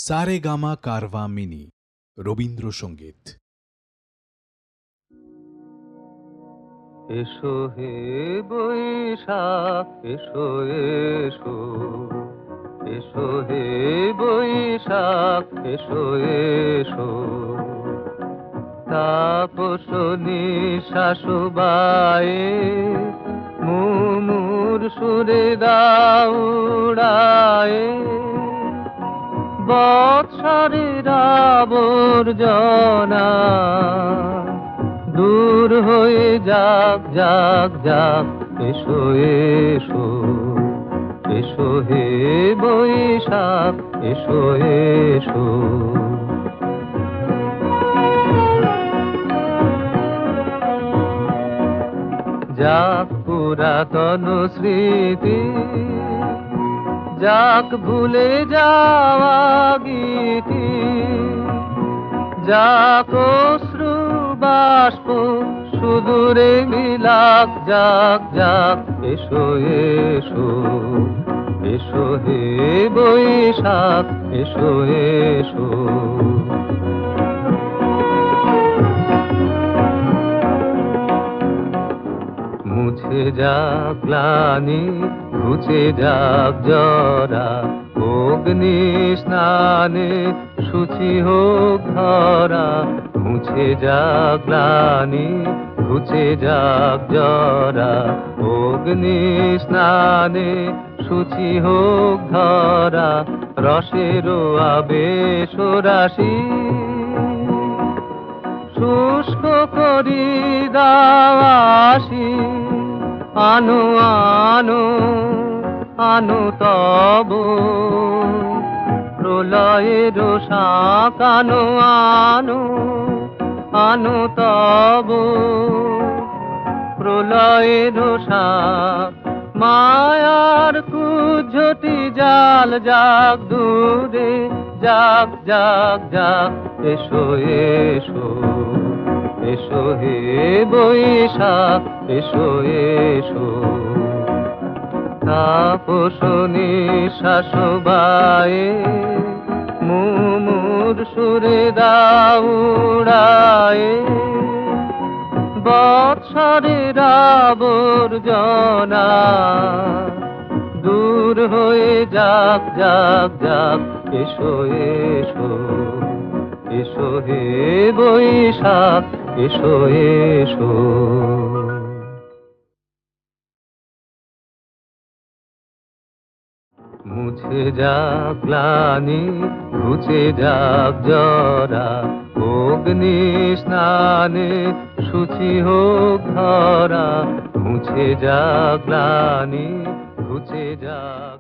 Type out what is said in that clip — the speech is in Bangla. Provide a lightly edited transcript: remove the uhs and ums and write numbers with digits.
সারেগামা কারভা মিনি রবীন্দ্রসঙ্গীত। এসো হে বৈশাখ এসো এসো, এসো হে বৈশাখ এসো এসো, তাপস নিঃশ্বাস বায়ে মুমুর সুরে দাউড়ায়ে, বৎসরের আবর্জনা দূর হয়ে যাক যাক যাক। এসো এসো, এসো হে বৈশাখ এসো এসো। যাক পুরাতন স্মৃতি, যাক ভুলে যাওয়া গীতি, যাক অশ্রু বাষ্প সুদূরে মিলাক যাক যাক। এসো এসো, এসো হে বৈশাখ এসো এসো। মুছে যাক গ্লানি, ঘুচে যাক জরা, অগ্নি স্নানে শুচি হোক ধরা। মুছে যাক গ্লানি, ঘুচে যাক জরা, অগ্নি স্নানে শুচি হোক ধরা। রসের আবেশ রাশি শুষ্ক করি দাওয়াসি, আনো আনো আনো তব প্রলয়ের শাক। আনো আনো আনো তব প্রলয়ের শাক। মায়ার কুজ্ঝটি জাল যাক দূরে যাক যাক যাক। এসো এসো, এসো হে বৈশাখ এসো এসো, তাপস নিঃশ্বাস বায়ে মুমুর সুরে দাউড়ায়ে, বৎসরের আবর্জনা দূর হয়ে যাক যাক যাক। এসো এসো, এসো হে বৈশাখ এসো এসো। মুছে যাক গ্লানি, ঘুচে যাক জরা, অগ্নি স্নানে শুচি হোক ধরা। মুছে যাক গ্লানি, ঘুচে যাক